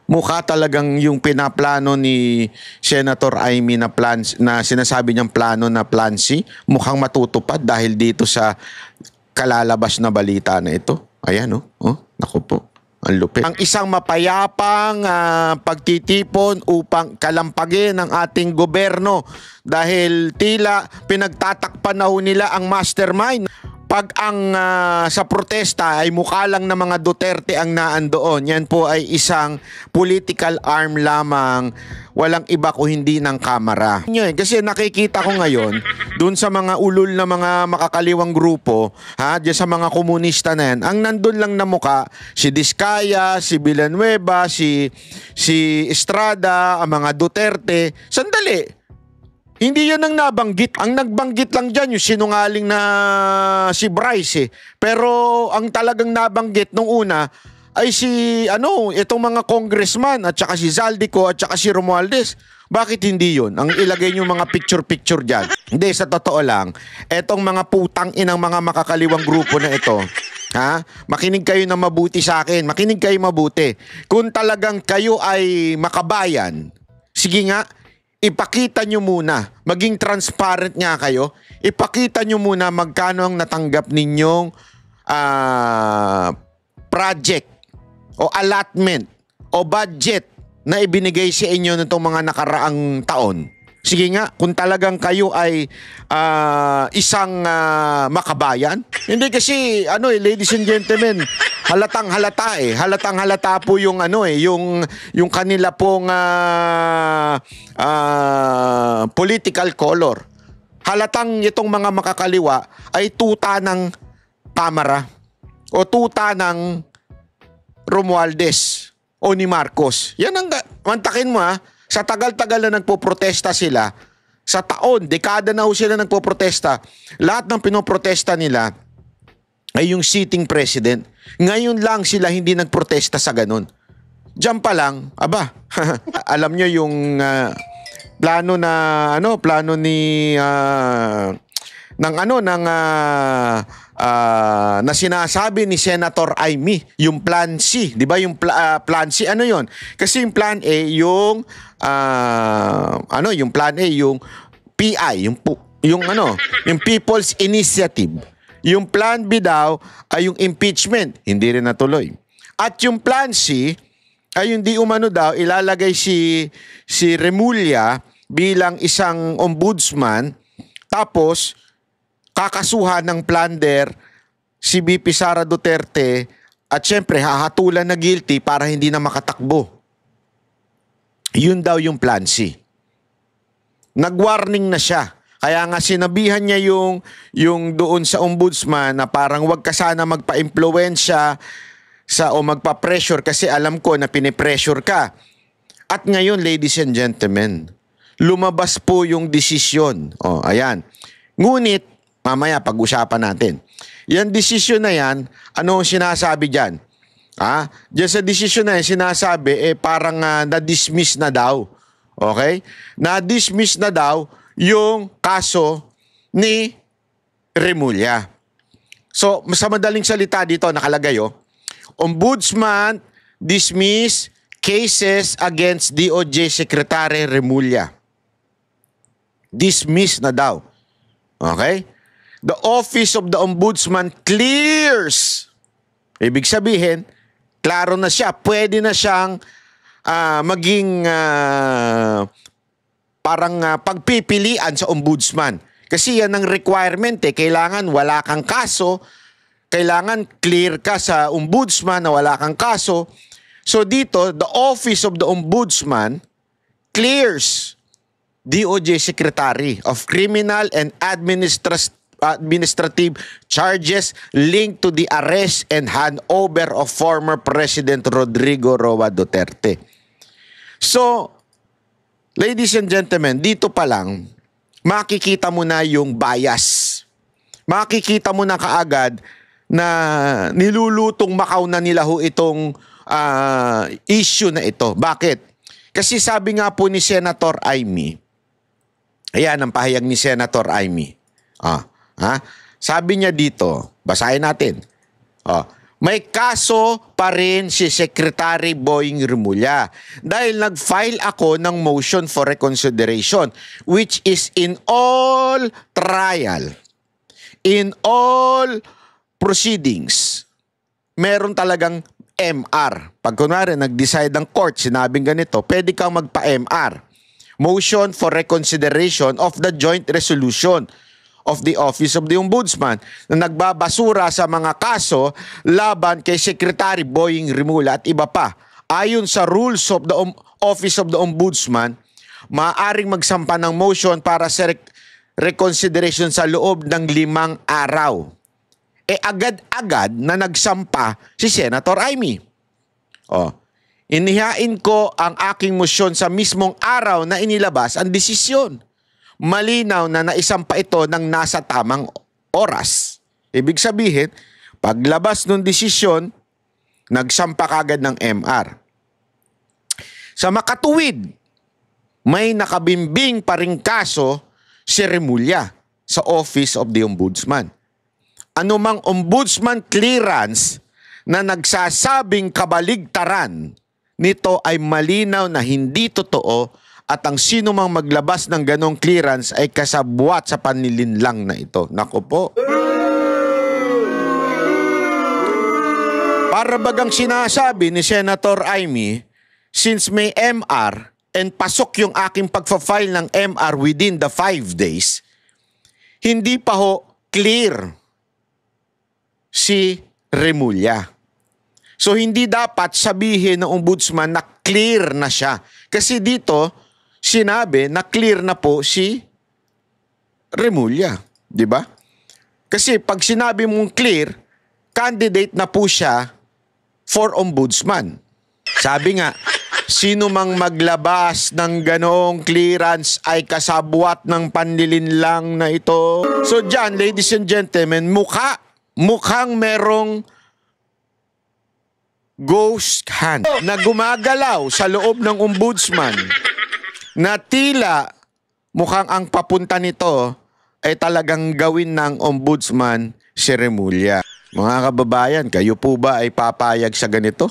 Mukha talagang yung pinaplano ni Senator Amy na plans na sinasabi niyang plano na plan C, mukhang matutupad dahil dito sa kalalabas na balita na ito. Ayan, oh. Oh, naku po. Ang lupit. Ang isang mapayapang pagtitipon upang kalampagin ang ating gobyerno dahil tila pinagtatakpan na ho nila ang mastermind. Pag ang sa protesta ay mukha lang na mga Duterte ang naandoon, yan po ay isang political arm lamang, walang iba ko hindi ng kamera. Kasi nakikita ko ngayon, dun sa mga ulol na mga makakaliwang grupo, diyan sa mga komunista na yan, ang nandun lang na muka, si Diskaya, si Villanueva, si Estrada, ang mga Duterte. Sandali! Hindi yan ang nabanggit. Ang nagbanggit lang dyan yung sinungaling na si Bryce eh. Pero ang talagang nabanggit nung una ay si itong mga congressman at saka si Zaldico at saka si Romualdez. Bakit hindi yun? Ang ilagay nyo mga picture-picture dyan. Hindi, sa totoo lang, etong mga putang inang mga makakaliwang grupo na ito, makinig kayo na mabuti sa akin. Makinig kayo mabuti. Kung talagang kayo ay makabayan, sige nga, ipakita nyo muna, maging transparent nga kayo, ipakita nyo muna magkano ang natanggap ninyong project o allotment o budget na ibinigay sa inyo nitong mga nakaraang taon. Sige nga, kung talagang kayo ay isang makabayan. Hindi kasi, ladies and gentlemen, halatang halata po yung yung kanila pong political color. Halatang itong mga makakaliwa ay tuta ng Kamara o tuta ng Romualdez o ni Marcos. Yan ang mantakin mo sa tagal-tagal na nagpoprotesta sila, sa taon, dekada na ho sila nagpoprotesta, lahat ng pinoprotesta nila ay yung sitting president. Ngayon lang sila hindi nagprotesta sa ganun. Diyan pa lang, alam nyo yung plano ni na sinasabi ni Senator Amy, yung Plan C, 'di ba? Yung Plan C, ano 'yon? Kasi yung Plan A, yung yung Plan A, yung PI, yung People's Initiative. Yung Plan B daw ay yung impeachment, hindi rin natuloy. At yung Plan C ay yung di umano daw ilalagay si Remulla bilang isang ombudsman, tapos kakasuhan ng plunder si VP Sara Duterte at syempre hahatulan na guilty para hindi na makatakbo. Yun daw yung Plan C. Nag-warning na siya. Kaya nga sinabihan niya yung doon sa ombudsman na parang wag ka sana magpa-impluwensya o magpa-pressure kasi alam ko na pinipressure ka. At ngayon, ladies and gentlemen, lumabas po yung desisyon. Ayan. Ngunit, mamaya pag-usapan natin. Yan desisyon na yan, ano sinasabi dyan? Diyan sa desisyon na yan, sinasabi, parang na-dismiss na daw. Okay? Na-dismiss na daw yung kaso ni Remulla. So, sa madaling salita dito, nakalagay, Ombudsman dismiss cases against DOJ Secretary Remulla. Dismiss na daw. Okay? The Office of the Ombudsman clears. Ibig sabihin, klaro na siya. Pwede na siyang maging pagpipilian sa ombudsman. Kasi yan ang requirement. Kailangan wala kang kaso. Kailangan clear ka sa ombudsman na wala kang kaso. So dito, the Office of the Ombudsman clears DOJ Secretary of Criminal and Administrative charges linked to the arrest and handover of former President Rodrigo Roa Duterte. So, ladies and gentlemen, dito pa lang, makikita mo na yung bias. Makikita mo na kaagad na nilulutong Macau na nila itong issue na ito. Bakit? Kasi sabi nga po ni Senator Amy, ayan ang pahayag ni Senator Amy. Sabi niya dito, basahin natin. may kaso pa rin si Secretary Boying Rimulya dahil nag-file ako ng motion for reconsideration which is in all trial, in all proceedings, meron talagang MR. Pag kunwari nag-decide ang court, sinabing ganito, pwede kang magpa-MR. Motion for reconsideration of the joint resolution of the Office of the Ombudsman na nagbabasura sa mga kaso laban kay Secretary Boying Rimulya at iba pa. Ayon sa rules of the Office of the Ombudsman, maaaring magsampa ng motion para sa reconsideration sa loob ng 5 araw. Agad-agad na nagsampa si Senator Amy. Inihain ko ang aking motion sa mismong araw na inilabas ang desisyon. Malinaw na naisampa ito ng nasa tamang oras. Ibig sabihin, paglabas ng desisyon, nagsampa kagad ng MR. Sa makatuwid, may nakabimbing pa ring kaso si Rimulya sa Office of the Ombudsman. Anumang ombudsman clearance na nagsasabing kabaligtaran nito ay malinaw na hindi totoo at ang sino mang maglabas ng ganong clearance ay kasabwat sa panlilinlang na ito. Naku po. Para bagang sinasabi ni Senator Amy, since may MR and pasok yung aking pagfa-file ng MR within the 5 days, hindi pa ho clear si Rimulya. So hindi dapat sabihin ng ombudsman na clear na siya. Kasi dito, sinabi na clear na po si Rimulya. Di ba? Kasi pag sinabi mong clear, candidate na po siya for ombudsman. Sabi nga, sino mang maglabas ng ganong clearance ay kasabwat ng panlilinlang na ito. So dyan, ladies and gentlemen, mukhang merong ghost hand na gumagalaw sa loob ng ombudsman na tila mukhang ang papunta nito ay talagang gawin ng ombudsman si Rimulya. Mga kababayan, kayo po ba ay papayag sa ganito?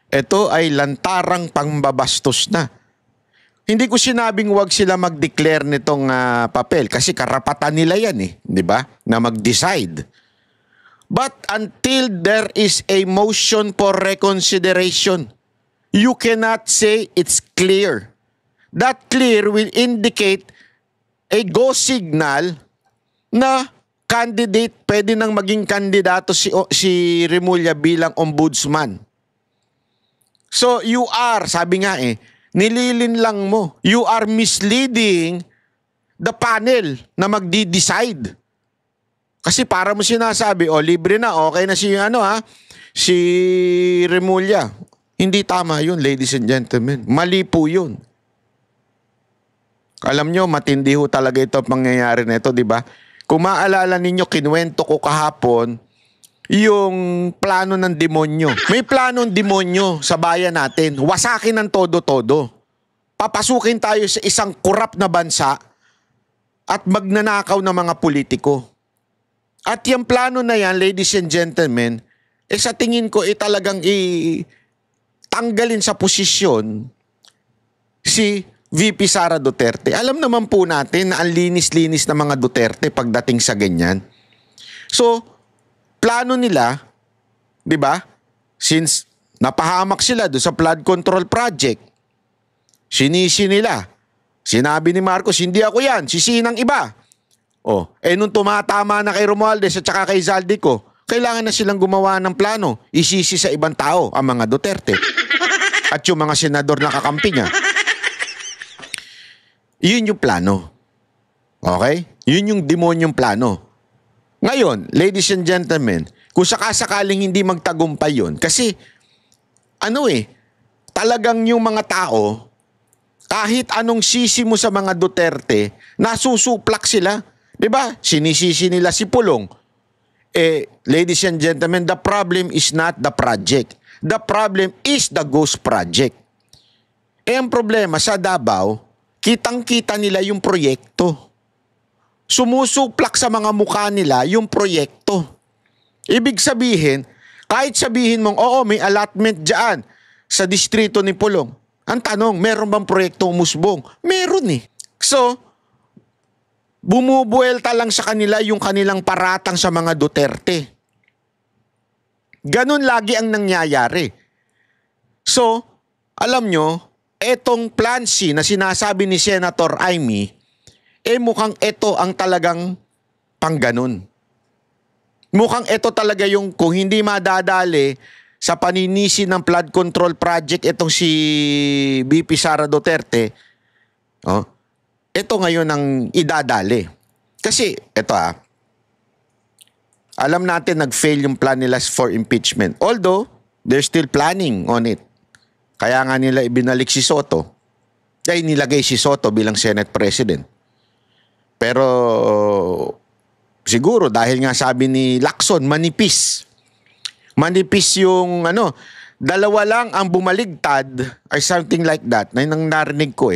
Ito ay lantarang pangbabastos na. Hindi ko sinabing wag sila mag-declare nitong papel kasi karapatan nila yan di ba? Na mag-decide. But until there is a motion for reconsideration, you cannot say it's clear. That clear will indicate a go signal na candidate, pwede nang maging kandidato si Rimulya bilang ombudsman. So you are, sabi nga nililinlang mo. You are misleading the panel na magdi-decide. Kasi para mo sinasabi, libre na, okay na si Rimulya. Hindi tama yun, ladies and gentlemen. Mali po yun. Alam nyo, matindi ho talaga ito pangyayari na ito, di ba? Kung maalala ninyo, kinuwento ko kahapon, yung plano ng demonyo. May planong demonyo sa bayan natin. Wasakin ng todo-todo. Papasukin tayo sa isang korap na bansa at magnanakaw ng mga politiko. At yung plano na yan, ladies and gentlemen, sa tingin ko talagang tanggalin sa posisyon si VP Sara Duterte. Alam naman po natin na ang linis-linis na mga Duterte pagdating sa ganyan. So, plano nila, di ba? Since napahamak sila doon sa flood control project, sinisi nila. Sinabi ni Marcos, hindi ako yan, sisinang iba. Nung tumatama na kay Romualdez at saka kay Zaldico, kailangan na silang gumawa ng plano. Isisi sa ibang tao ang mga Duterte at yung mga senador na kakampi niya. Yun yung plano. Okay? Yun yung demonyong plano. Ngayon, ladies and gentlemen, kung sakasakaling hindi magtagumpay yun, kasi talagang yung mga tao, kahit anong sisi mo sa mga Duterte, nasusuplak sila. Diba? Sinisisi nila si Pulong. Ladies and gentlemen, the problem is not the project. The problem is the ghost project. Ang problema sa Davao, kitang-kita nila yung proyekto. Sumusuplak sa mga mukha nila yung proyekto. Ibig sabihin, Kahit sabihin mong, oo, may allotment dyan sa distrito ni Pulong. Ang tanong, meron bang proyekto umusbong? Meron eh. So, bumubuelta lang sa kanila yung kanilang paratang sa mga Duterte. Ganon lagi ang nangyayari. So, alam nyo, etong Plan C na sinasabi ni Senator Amy, mukhang ito ang talagang pangganon. Mukhang ito talaga yung kung hindi madadali sa paninisi ng flood control project itong si VP Sara Duterte, ito ngayon ang idadali. Kasi, ito alam natin nag-fail yung plan nila for impeachment. Although, they're still planning on it. Kaya nga nila ibinalik si Soto. Kaya nilagay si Soto bilang Senate President. Pero, siguro dahil nga sabi ni Lacson, manipis. Manipis yung dalawa lang ang bumaligtad or something like that. Na yung narinig ko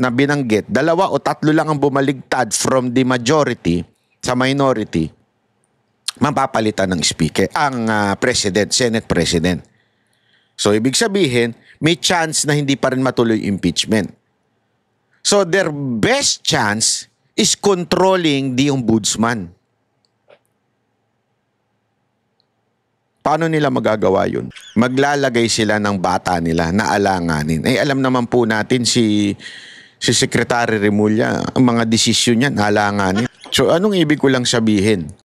na binanggit. 2 o 3 lang ang bumaligtad from the majority sa minority. Mapapalitan ng speaker, ang president, Senate President. So, ibig sabihin, may chance na hindi pa rin matuloy impeachment. So, their best chance is controlling the ombudsman. Paano nila magagawa yun? Maglalagay sila ng bata nila na alanganin. Alam naman po natin si Secretary Remulla, ang mga desisyon niyan, alanganin. So, anong ibig ko lang sabihin?